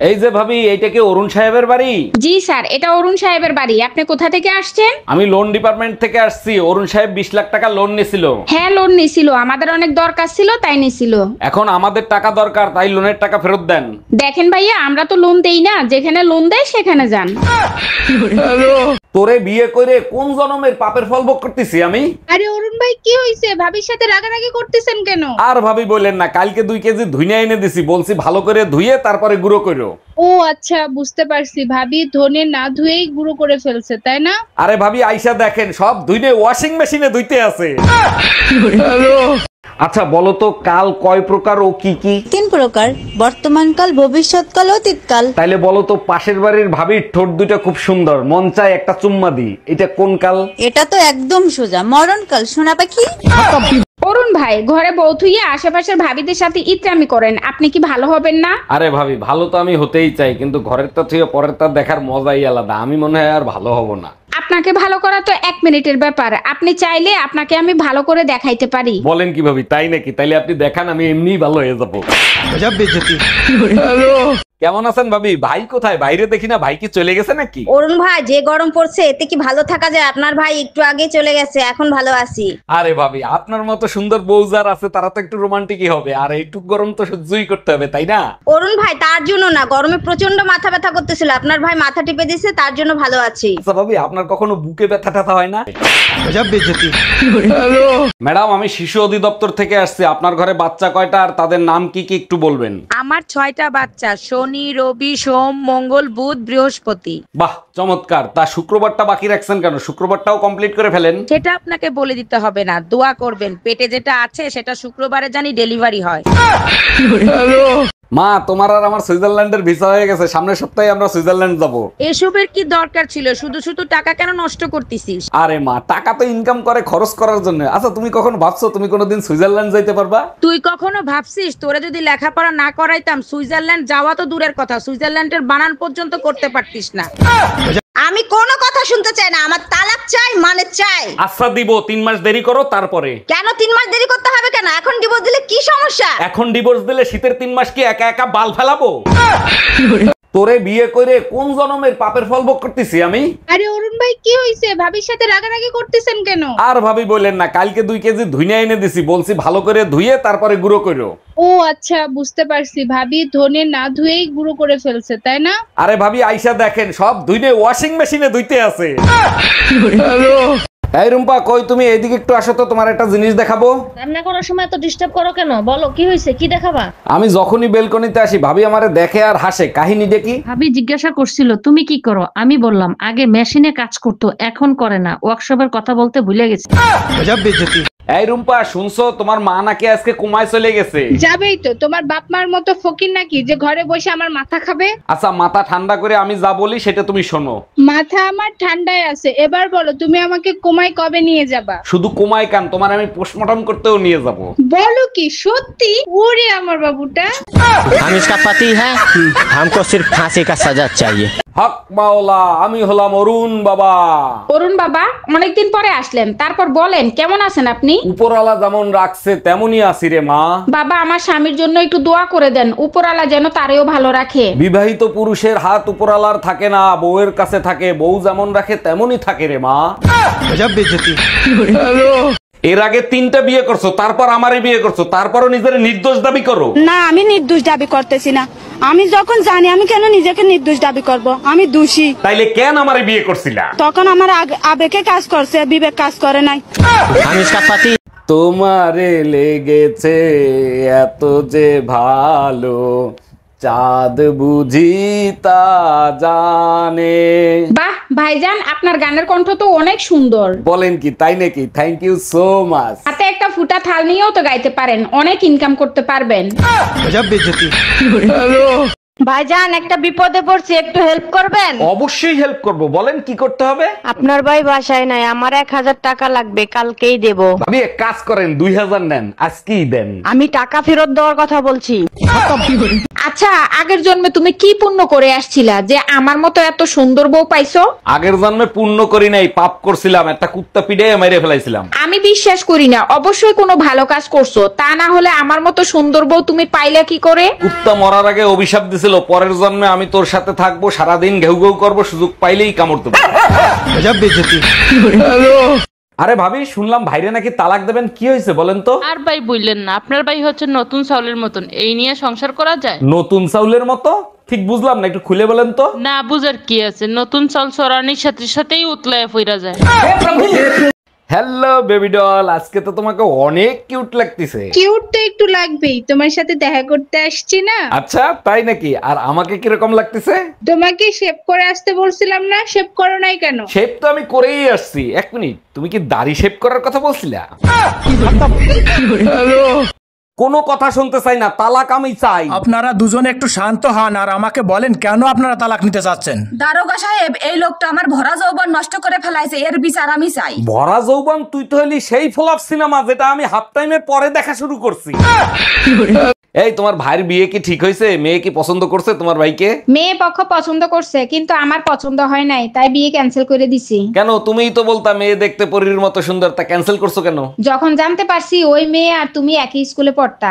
এই যে ভাবি, এইটা কি অরুণ সাহেবের বাড়ি? জি স্যার, এটা অরুণ সাহেবের বাড়ি। আপনি কোথা থেকে আসছেন? আমি লোন ডিপার্টমেন্ট থেকে আসছি। অরুণ সাহেব 20 লাখ টাকা লোন নিছিল। হ্যাঁ, লোন নিছিল, আমাদের অনেক দরকার ছিল তাই নিছিল। এখন আমাদের টাকা দরকার, তাই লোনের টাকা ফেরত দেন। দেখেন ভাইয়া, আমরা তো লোন দেই না, যেখানে লোন দেয় সেখানে যান। তোরে বিয়ে করে কোন জন্মের পাপের ফল ভোগ করতেছি আমি? আরে অরুণ ভাই, কি হইছে? ভাবির সাথে রাগারাগি করতেছেন কেন? আর ভাবি বলেন না, কালকে 2 কেজি ধুইনা এনে দিছি, বলছি ভালো করে ধুইয়ে তারপরে গুঁড়ো করো। ও আচ্ছা, বুঝতে পারছি। ভাবি ধনে না ধুয়েই গুঁড়ো করে ফেলছে, তাই না? আরে ভাবি আইসা দেখেন, সব ধুইনে ওয়াশিং মেশিনে ধুইতে আছে। আচ্ছা বলো তো, কাল কয় প্রকার ও কি কি? 3 প্রকার, বর্তমানকাল, ভবিষ্যৎকাল, অতীতকাল। তাইলে বলো তো, পাশের বাড়ির ভাবির ঠোঁট দুটো খুব সুন্দর, মন চায় একটা চুম্মা দি, এটা কোন কাল? এটা তো একদম সোজা, মরণকাল, সোনা পাখি। অরুণ ভাই, ঘরে বউ থুইয়া আশেপাশের ভাবিদের সাথে ইত্রামি করেন, আপনি কি ভালো হবেন না? আরে ভাবি, ভালো তো আমি হতেই চাই, কিন্তু ঘরের তা থেকে পরের তা দেখার মজাই আলাদা। আমি মনে হয় আর ভালো হব না। আপনাকে ভালো করা তো 1 মিনিটের ব্যাপার। আপনি চাইলে আপনাকে আমি ভালো করে দেখাইতে পারি। বলেন কি ভাবি, তাই নাকি? তাইলে আপনি দেখান, আমি এমনিই ভালো হয়ে যাবো। কেমন আছেন ভাবি? ভাই কোথায়? বাইরে দেখি না, ভাই কি চলে গেছে নাকি? অরুণ ভাই, যে গরম পড়ছে এতে কি ভালো থাকা যায়? আপনার ভাই একটু আগে চলে গেছে, এখন ভালো আছি। আরে ভাবি, আপনার মতো সুন্দর বউ যার আছে তারা তো একটু রোমান্টিকই হবে, আর একটু গরম তো সহ্যই করতে হবে, তাই না? অরুণ ভাই, তার জন্য না, গরমে প্রচন্ড মাথা ব্যথা করতেছিল, আপনার ভাই মাথা টিপে দিয়েছে, তার জন্য ভালো আছি। আচ্ছা ভাবি, আপনার কখনো বুকে ব্যথা ট্যাথা হয় না? ম্যাডাম, আমি শিশু অধিদপ্তর থেকে আসছি। আপনার ঘরে বাচ্চা কয়টা আর তাদের নাম কি কি একটু বলবেন? আমার 6টা বাচ্চা, শনি, রবি, সোম, মঙ্গল, বুধ, বৃহস্পতি। বাহ, চমৎকার। তা শুক্রবারটা বাকি রাখছেন কেন? শুক্রবারটাও কমপ্লিট করে ফেলেন। সেটা আপনাকে বলে দিতে হবে না, দোয়া করবেন পেটে যেটা আছে সেটা শুক্রবারে জানি ডেলিভারি হয়। মা, তোমার আর আমার সুইজারল্যান্ডের ভিসা হয়ে গেছে, সামনের সপ্তাহে আমরা সুইজারল্যান্ড যাব। এসবের কি দরকার ছিল? শুধু শুধু টাকা কেন নষ্ট করতেছিস? আরে মা, টাকা তো ইনকাম করে খরচ করার জন্য। আচ্ছা, তুমি কখন ভাবছো তুমি কোনোদিন সুইজারল্যান্ড যাইতে পারবা? তুই কখনো ভাবছিস তোরে যদি লেখাপড়া না করাইতাম সুইজারল্যান্ড যাওয়া তো দূরের কথা, সুইজারল্যান্ডের বানান পর্যন্ত করতে পারতিস না। আমি কোনো কথা শুনতে চাই না, আমার তালাক চাই, মানে চাই। আচ্ছা দিব, 3 মাস দেরি করো তারপরে। কেন 3 মাস দেরি করতে হবে কেন? এখন ডিভোর্স দিলে কি সমস্যা? এখন ডিভোর্স দিলে শীতের 3 মাস কি একা একা বাল ফেলাবো? তোরে বিয়ে করে কোন জন্মের পাপের ফল ভোগ করতেছি আমি? আরে অরুণ ভাই, কি হইছে? ভাবির সাথে রাগারাগি করতেছেন কেন? আর ভাবি বলেন না, কালকে 2 কেজি ধুইনা এনে দিছি, বলছি ভালো করে ধুইয়ে তারপরে গুঁড়ো করো। ও আচ্ছা, বুঝতে পারছি। ভাবি ধনে না ধুয়েই গুঁড়ো করে ফেলছে, তাই না? আরে ভাবি আইসা দেখেন, সব ধুইনে ওয়াশিং মেশিনে ধুইতে আছে। এই রুম্পা, কই তুমি? এইদিকে একটু আসো তো, তোমার একটা জিনিস দেখাবো। রান্না করার সময় এত ডিস্টার্ব করো কেন? বলো কি হয়েছে, কি দেখাবা? আমি যখনই বেলকনিতে আসি ভাবি আমারে দেখে আর হাসে, কাহিনীটা কি? ভাবি জিজ্ঞাসা করছিল তুমি কি করো, আমি বললাম আগে মেশিনে কাজ করতো, এখন করে না, ওয়ার্কশপের কথা বলতে ভুলে গেছে। এই রুম্পা, শুনছো তোমার মা নাকি আজকে কোমায় চলে গেছে? যাবেই তো, তোমার বাপ মার মতো ফকির নাকি যে ঘরে বসে আমার মাথা খাবে? আচ্ছা, মাথা ঠান্ডা করে আমি যা বলি সেটা তুমি শোনো। মাথা আমার ঠান্ডায় আছে। এবার বলো, তুমি আমাকে কোমায় কবে নিয়ে যাবা? শুধু কোমায় কান, তোমার আমি পোস্টমর্টম করতেও নিয়ে যাব। বলো কি সত্যি? ওরে আমার বাবুটা। हम इसका पति है, हमको सिर्फ फांसी का सजा चाहिए। হক মাওলা, আমি হলাম অরুণ বাবা। অরুণ বাবা, অনেকদিন পরে আসলেন, তারপর বলেন কেমন আছেন আপনি? উপরওয়ালা যেমন রাখছে তেমনই আছি রে মা। বাবা, আমার স্বামীর জন্য একটু দোয়া করে দেন, উপরওয়ালা যেন তারেও ভালো রাখে। বিবাহিত পুরুষের হাত উপরওয়ালার থাকে না, বউয়ের কাছে থাকে। বউ যেমন রাখে তেমনই থাকে রে মা। এর আগে 3টা বিয়ে করছো, তারপর আমারে বিয়ে করছো, তারপরও নিজের নির্দোষ দাবি করো। না, আমি নির্দোষ দাবি করতেছি না। আমি যখন জানি, আমি কেন নিজেকে নির্দোষ দাবি করব? আমি দোষী। তাইলে কেন আমারে বিয়ে করছিলা? তখন আমার আবেগে কাজ করছে, বিবেক কাজ করে নাই। हम इसका पति। তোমারে লেগেছে এত যে ভালো, চাঁদ বুঝি তা জানে। বাহ ভাইজান, আপনার গানের কণ্ঠ তো অনেক সুন্দর। বলেন কি, তাই নাকি? Thank you so much. হাতে একটা ফুটা থাল নিয়েও তো গাইতে পারেন, অনেক ইনকাম করতে পারবেন। ভাইজান, একটা বিপদে পড়ছি, একটু হেল্প করবেন? অবশ্যই হেল্প করব, বলেন কি করতে হবে? আপনার ভাই বাসায় নাই, আমার 1000 টাকা লাগবে, কালকেই দেব। ভাবি এক কাজ করেন, 2000 নেন, আজকেই দেন। আমি টাকা ফেরত দেওয়ার কথা বলছি। আচ্ছা, আগের জন্মে তুমি কি পুণ্য করে আসছিলা যে আমার মতো এত সুন্দর বউ পাইছো? আগের জন্মে পুণ্য করি নাই, পাপ করছিলাম, একটা কুত্তা পিড়ে মেরে ফেলাইছিলাম। আমি বিশ্বাস করি না, অবশ্যই কোনো ভালো কাজ করছো, তা না হলে আমার মতো সুন্দর বউ তুমি পাইলা কি করে? কুত্তা মরার আগে অভিশাপ দিছিল বলতেছিল পরের জন্মে আমি তোর সাথে থাকবো, সারাদিন ঘেউ ঘেউ করবো, সুযোগ পাইলেই কামড় দেবো। আরে ভাবি, শুনলাম ভাইরে নাকি তালাক দেবেন, কি হয়েছে বলেন তো? আর ভাই বললেন না, আপনার ভাই হচ্ছে নতুন চাউলের মতন, এই নিয়ে সংসার করা যায়? নতুন চাউলের মতো? ঠিক বুঝলাম না, একটু খুলে বলেন তো। না বুঝার কি আছে, নতুন চাউল চড়ানির সাথে সাথেই উতলায় ফিরা যায়। হ্যালো বেবি ডল, আজকে তো তোমাকে অনেক কিউট লাগতেছে। কিউট তো একটু লাগবেই, তোমার সাথে দেখা করতে আসছি না। আচ্ছা তাই নাকি? আর আমাকে কিরকম লাগতেছে? তোমাকে শেভ করে আসতে বলছিলাম না, শেভ করো নাই কেন? শেভ তো আমি করেই আসছি। এক মিনিট, তুমি কি দাড়ি শেভ করার কথা বলছিলা? কোনো কথা শুনতে চাই না, তালাক আমি চাই। আপনারা দুজনে একটু শান্ত হন আর আমাকে বলেন কেন আপনারা তালাক নিতে চাচ্ছেন। দারোগা সাহেব, এই লোকটা আমার ভরা যৌবন নষ্ট করে ফেলাইছে, এর বিচার আমি চাই। ভরা যৌবন? তুই তো হলি সেই ফ্লপ সিনেমা যেটা আমি হাফ টাইমের পরে দেখা শুরু করছি। এই তোমার ভাইয়ের বিয়ে কি ঠিক হয়েছে? মেয়ে কি পছন্দ করছে তোমার ভাইকে? মেয়ে পক্ষ পছন্দ করছে, কিন্তু আমার পছন্দ হয় নাই, তাই বিয়ে ক্যান্সেল করে দিছি। কেন? তুমিই তো বলতা মেয়ে দেখতে পরীর মতো সুন্দর, তা ক্যান্সেল করছো কেন? যখন জানতে পারছি ওই মেয়ে আর তুমি একই স্কুলে পড়তা।